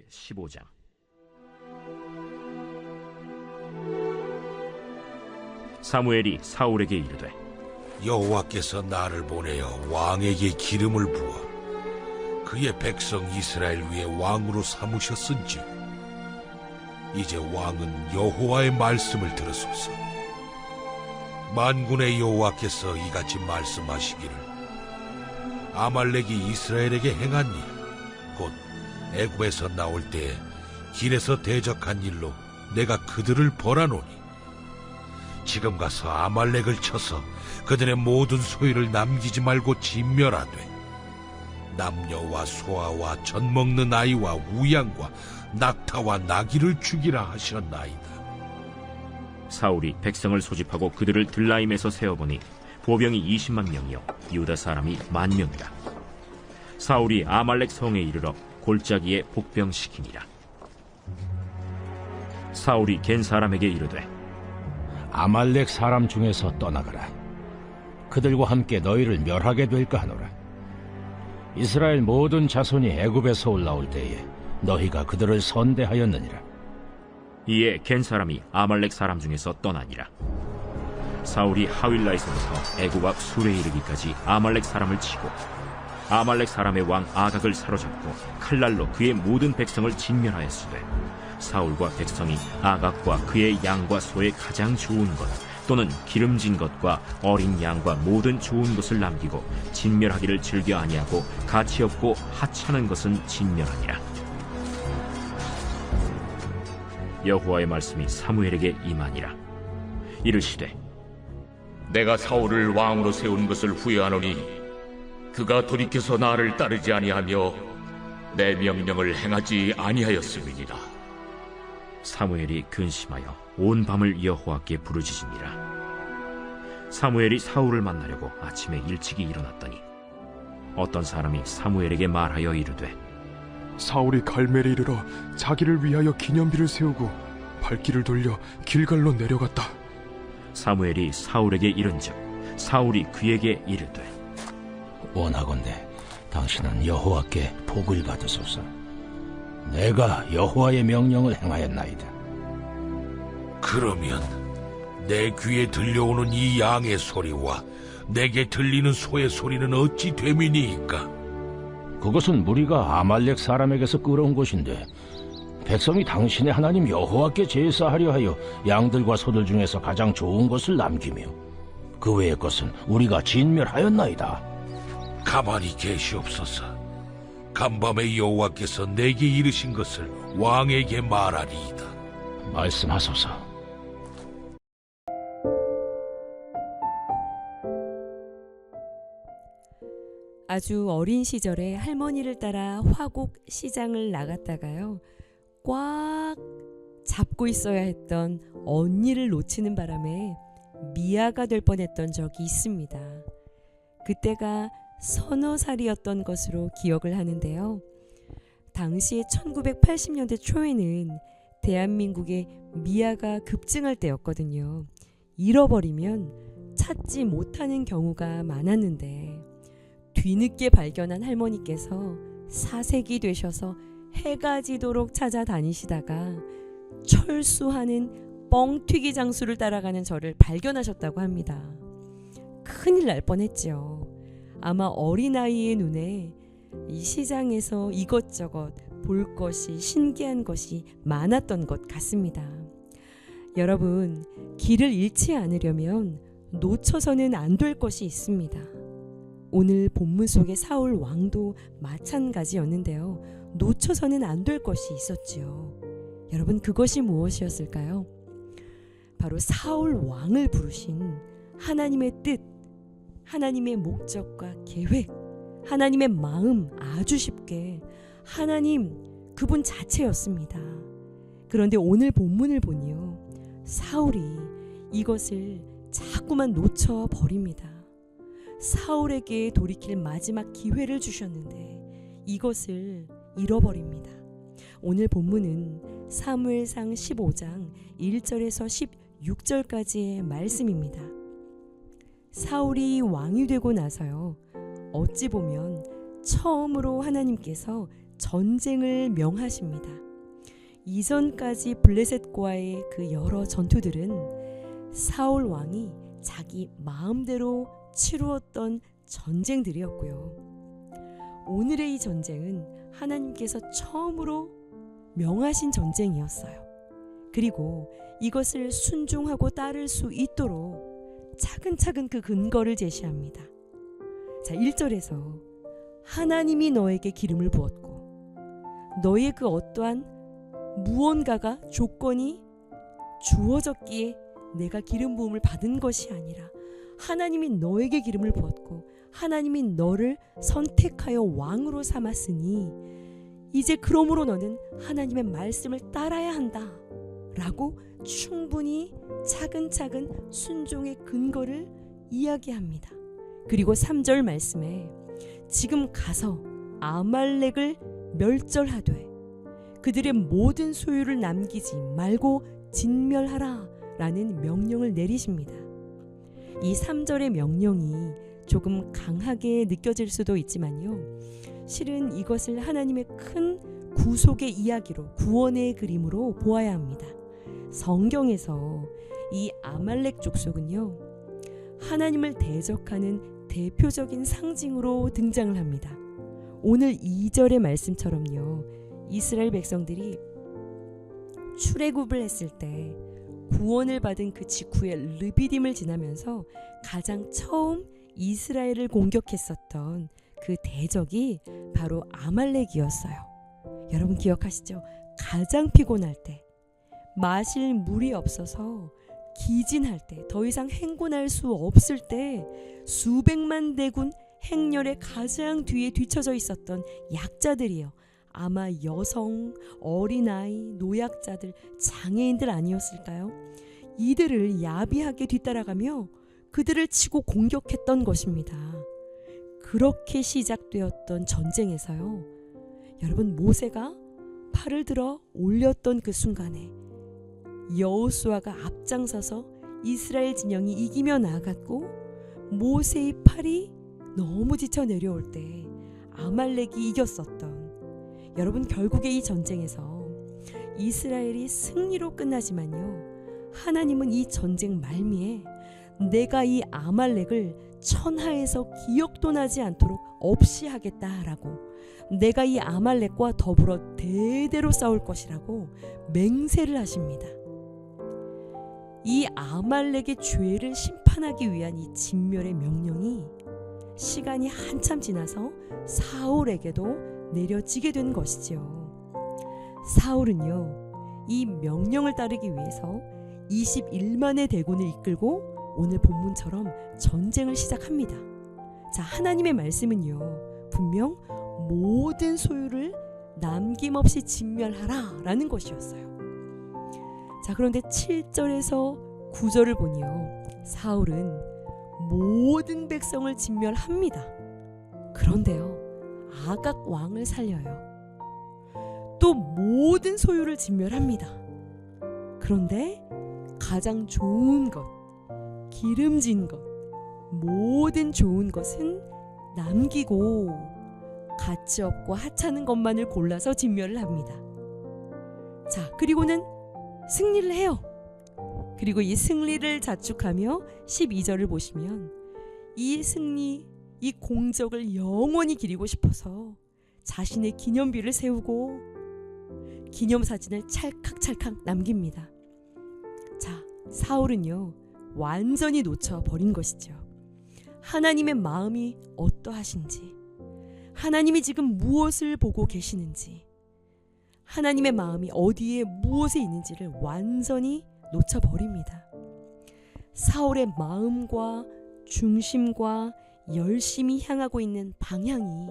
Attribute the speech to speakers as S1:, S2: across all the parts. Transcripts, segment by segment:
S1: 제15장. 사무엘이 사울에게 이르되
S2: 여호와께서 나를 보내어 왕에게 기름을 부어 그의 백성 이스라엘 위에 왕으로 삼으셨은즉 이제 왕은 여호와의 말씀을 들으소서. 만군의 여호와께서 이같이 말씀하시기를 아말렉이 이스라엘에게 행한 일 곧 애굽에서 나올 때에 길에서 대적한 일로 내가 그들을 벌하노니 지금 가서 아말렉을 쳐서 그들의 모든 소유를 남기지 말고 진멸하되 남녀와 소아와 젖 먹는 아이와 우양과 낙타와 나귀를 죽이라 하셨나이다.
S1: 사울이 백성을 소집하고 그들을 들라임에서 세어보니 보병이 20만 명이요 유다 사람이 10,000명이라. 사울이 아말렉 성에 이르러 골짜기에 복병시키니라. 사울이 겐 사람에게 이르되
S3: 아말렉 사람 중에서 떠나가라. 그들과 함께 너희를 멸하게 될까 하노라. 이스라엘 모든 자손이 애굽에서 올라올 때에 너희가 그들을 선대하였느니라.
S1: 이에 겐 사람이 아말렉 사람 중에서 떠나니라. 사울이 하윌라에서부터 애굽 앞 술에 이르기까지 아말렉 사람을 치고 아말렉 사람의 왕 아각을 사로잡고 칼날로 그의 모든 백성을 진멸하였으되 사울과 백성이 아각과 그의 양과 소의 가장 좋은 것 또는 기름진 것과 어린 양과 모든 좋은 것을 남기고 진멸하기를 즐겨 아니하고 가치 없고 하찮은 것은 진멸하니라. 여호와의 말씀이 사무엘에게 임하니라. 이르시되
S4: 내가 사울을 왕으로 세운 것을 후회하노니 그가 돌이켜서 나를 따르지 아니하며 내 명령을 행하지 아니하였음이니라.
S1: 사무엘이 근심하여 온 밤을 여호와께 부르짖으니라. 사무엘이 사울을 만나려고 아침에 일찍이 일어났더니 어떤 사람이 사무엘에게 말하여 이르되
S5: 사울이 갈멜에 이르러 자기를 위하여 기념비를 세우고 발길을 돌려 길갈로 내려갔다.
S1: 사무엘이 사울에게 이른즉 사울이 그에게 이르되
S3: 원하건대 당신은 여호와께 복을 받으소서. 내가 여호와의 명령을 행하였나이다.
S2: 그러면 내 귀에 들려오는 이 양의 소리와 내게 들리는 소의 소리는 어찌 됨이니이까?
S3: 그것은 무리가 아말렉 사람에게서 끌어온 것인데 백성이 당신의 하나님 여호와께 제사하려 하여 양들과 소들 중에서 가장 좋은 것을 남기며 그 외의 것은 우리가 진멸하였나이다.
S2: 가만히 계시옵소서. 간밤에 여호와께서 내게 이르신 것을 왕에게 말하리이다.
S3: 말씀하소서.
S6: 아주 어린 시절에 할머니를 따라 화곡 시장을 나갔다가요, 꽉 잡고 있어야 했던 언니를 놓치는 바람에 미아가 될 뻔했던 적이 있습니다. 그때가 서너 살이었던 것으로 기억을 하는데요. 당시 1980년대 초에는 대한민국에 미아가 급증할 때였거든요. 잃어버리면 찾지 못하는 경우가 많았는데 뒤늦게 발견한 할머니께서 사색이 되셔서 해가 지도록 찾아다니시다가 철수하는 뻥튀기 장수를 따라가는 저를 발견하셨다고 합니다. 큰일 날 뻔했죠. 아마 어린아이의 눈에 이 시장에서 이것저것 볼 것이, 신기한 것이 많았던 것 같습니다. 여러분, 길을 잃지 않으려면 놓쳐서는 안 될 것이 있습니다. 오늘 본문 속의 사울 왕도 마찬가지였는데요. 놓쳐서는 안 될 것이 있었지요. 여러분, 그것이 무엇이었을까요? 바로 사울 왕을 부르신 하나님의 뜻, 하나님의 목적과 계획, 하나님의 마음, 아주 쉽게 하나님 그분 자체였습니다. 그런데 오늘 본문을 보니요, 사울이 이것을 자꾸만 놓쳐버립니다. 사울에게 돌이킬 마지막 기회를 주셨는데 이것을 잃어버립니다. 오늘 본문은 사무엘상 15장 1절에서 16절까지의 말씀입니다. 사울이 왕이 되고 나서요, 어찌 보면 처음으로 하나님께서 전쟁을 명하십니다. 이전까지 블레셋과의 그 여러 전투들은 사울 왕이 자기 마음대로 치루었던 전쟁들이었고요. 오늘의 이 전쟁은 하나님께서 처음으로 명하신 전쟁이었어요. 그리고 이것을 순종하고 따를 수 있도록 차근차근 그 근거를 제시합니다. 자, 1절에서 하나님이 너에게 기름을 부었고 너의 그 어떠한 무언가가 조건이 주어졌기에 내가 기름 부음을 받은 것이 아니라 하나님이 너에게 기름을 부었고 하나님이 너를 선택하여 왕으로 삼았으니 이제 그러므로 너는 하나님의 말씀을 따라야 한다 라고 충분히 차근차근 순종의 근거를 이야기합니다. 그리고 3절 말씀에 지금 가서 아말렉을 멸절하되 그들의 모든 소유를 남기지 말고 진멸하라 라는 명령을 내리십니다. 이 3절의 명령이 조금 강하게 느껴질 수도 있지만요, 실은 이것을 하나님의 큰 구속의 이야기로, 구원의 그림으로 보아야 합니다. 성경에서 이 아말렉 족속은요, 하나님을 대적하는 대표적인 상징으로 등장을 합니다. 오늘 2절의 말씀처럼요, 이스라엘 백성들이 출애굽을 했을 때 구원을 받은 그 직후에 르비딤을 지나면서 가장 처음 이스라엘을 공격했었던 그 대적이 바로 아말렉이었어요. 여러분 기억하시죠? 가장 피곤할 때, 마실 물이 없어서 기진할 때, 더 이상 행군할 수 없을 때 수백만 대군 행렬의 가장 뒤에 뒤처져 있었던 약자들이요. 아마 여성, 어린아이, 노약자들, 장애인들 아니었을까요? 이들을 야비하게 뒤따라가며 그들을 치고 공격했던 것입니다. 그렇게 시작되었던 전쟁에서요, 여러분 모세가 팔을 들어 올렸던 그 순간에 여호수아가 앞장서서 이스라엘 진영이 이기며 나아갔고, 모세의 팔이 너무 지쳐 내려올 때 아말렉이 이겼었던, 여러분 결국에 이 전쟁에서 이스라엘이 승리로 끝나지만요, 하나님은 이 전쟁 말미에 내가 이 아말렉을 천하에서 기억도 나지 않도록 없이 하겠다라고, 내가 이 아말렉과 더불어 대대로 싸울 것이라고 맹세를 하십니다. 이 아말렉의 죄를 심판하기 위한 이 진멸의 명령이 시간이 한참 지나서 사울에게도 내려지게 된 것이지요. 사울은요, 이 명령을 따르기 위해서 21만의 대군을 이끌고 오늘 본문처럼 전쟁을 시작합니다. 자, 하나님의 말씀은요, 분명 모든 소유를 남김없이 진멸하라 라는 것이었어요. 자, 그런데 7절에서 9절을 보니요, 사울은 모든 백성을 진멸합니다. 그런데요, 아각 왕을 살려요. 또 모든 소유를 진멸합니다. 그런데 가장 좋은 것, 기름진 것, 모든 좋은 것은 남기고 가치 없고 하찮은 것만을 골라서 진멸을 합니다. 자, 그리고는 승리를 해요. 그리고 이 승리를 자축하며 12절을 보시면 이 승리, 이 공적을 영원히 기리고 싶어서 자신의 기념비를 세우고 기념사진을 찰칵찰칵 남깁니다. 자, 사울은요, 완전히 놓쳐버린 것이죠. 하나님의 마음이 어떠하신지, 하나님이 지금 무엇을 보고 계시는지, 하나님의 마음이 어디에 무엇에 있는지를 완전히 놓쳐버립니다. 사울의 마음과 중심과 열심히 향하고 있는 방향이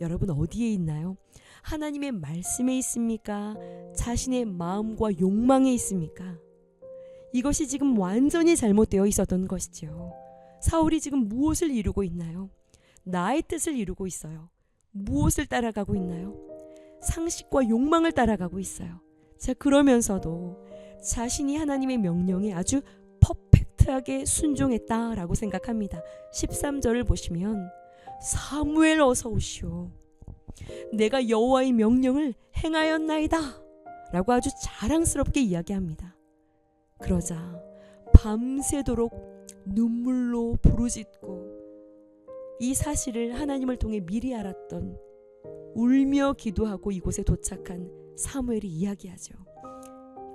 S6: 여러분 어디에 있나요? 하나님의 말씀에 있습니까? 자신의 마음과 욕망에 있습니까? 이것이 지금 완전히 잘못되어 있었던 것이죠. 사울이 지금 무엇을 이루고 있나요? 나의 뜻을 이루고 있어요. 무엇을 따라가고 있나요? 상식과 욕망을 따라가고 있어요. 자, 그러면서도 자신이 하나님의 명령에 아주 퍼펙트하게 순종했다라고 생각합니다. 13절을 보시면 사무엘 어서 오시오. 내가 여호와의 명령을 행하였나이다 라고 아주 자랑스럽게 이야기합니다. 그러자 밤새도록 눈물로 부르짖고 이 사실을 하나님을 통해 미리 알았던, 울며 기도하고 이곳에 도착한 사무엘이 이야기하죠.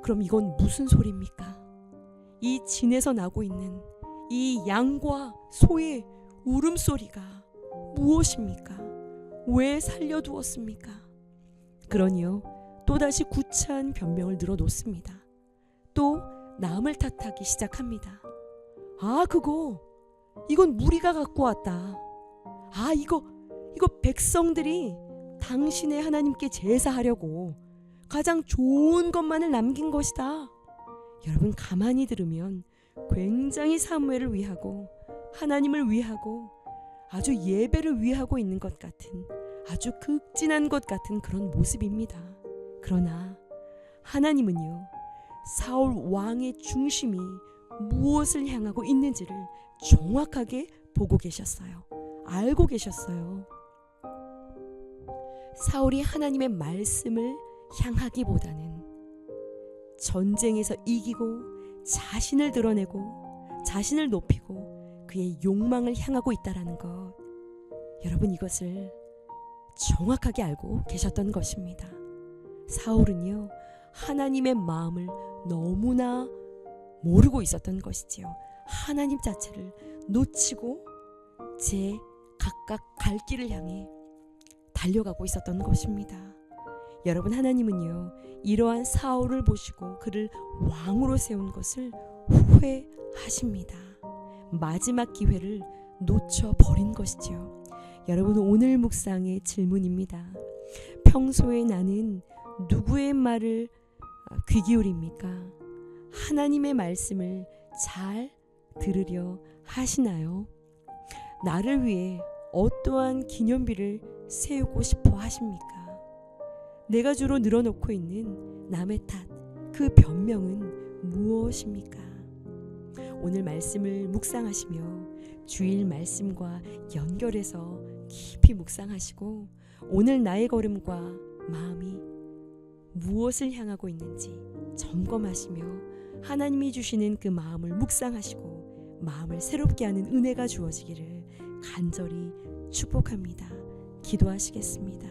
S6: 그럼 이건 무슨 소리입니까? 이 진에서 나고 있는 이 양과 소의 울음소리가 무엇입니까? 왜 살려두었습니까? 그러니요, 또다시 구차한 변명을 늘어놓습니다. 또 남을 탓하기 시작합니다. 이건 무리가 갖고 왔다. 이거 백성들이 당신의 하나님께 제사하려고 가장 좋은 것만을 남긴 것이다. 여러분, 가만히 들으면 굉장히 사무엘을 위하고 하나님을 위하고 아주 예배를 위하고 있는 것 같은, 아주 극진한 것 같은 그런 모습입니다. 그러나 하나님은요, 사울 왕의 중심이 무엇을 향하고 있는지를 정확하게 보고 계셨어요. 알고 계셨어요. 사울이 하나님의 말씀을 향하기보다는 전쟁에서 이기고 자신을 드러내고 자신을 높이고 그의 욕망을 향하고 있다라는 것, 여러분, 이것을 정확하게 알고 계셨던 것입니다. 사울은요, 하나님의 마음을 너무나 모르고 있었던 것이지요. 하나님 자체를 놓치고 제 각각 갈 길을 향해 달려가고 있었던 것입니다. 여러분, 하나님은요, 이러한 사울을 보시고 그를 왕으로 세운 것을 후회하십니다. 마지막 기회를 놓쳐버린 것이죠. 여러분, 오늘 묵상의 질문입니다. 평소에 나는 누구의 말을 귀 기울입니까? 하나님의 말씀을 잘 들으려 하시나요? 나를 위해 어떠한 기념비를 세우고 싶어 하십니까? 내가 주로 늘어놓고 있는 남의 탓, 그 변명은 무엇입니까? 오늘 말씀을 묵상하시며 주일 말씀과 연결해서 깊이 묵상하시고 오늘 나의 걸음과 마음이 무엇을 향하고 있는지 점검하시며 하나님이 주시는 그 마음을 묵상하시고 마음을 새롭게 하는 은혜가 주어지기를 간절히 축복합니다. 기도하시겠습니다.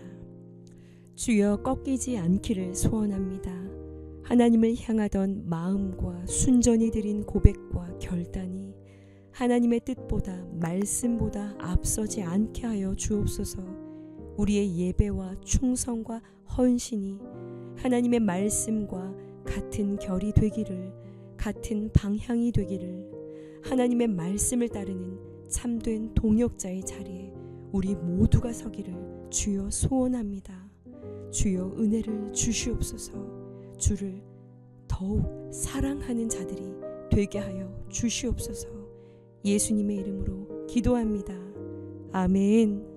S6: 주여, 꺾이지 않기를 소원합니다. 하나님을 향하던 마음과 순전히 드린 고백과 결단이 하나님의 뜻보다 말씀보다 앞서지 않게 하여 주옵소서. 우리의 예배와 충성과 헌신이 하나님의 말씀과 같은 결이 되기를, 같은 방향이 되기를, 하나님의 말씀을 따르는 참된 동역자의 자리에 우리 모두가 서기를 주여 소원합니다. 주여, 은혜를 주시옵소서. 주를 더욱 사랑하는 자들이 되게 하여 주시옵소서. 예수님의 이름으로 기도합니다. 아멘.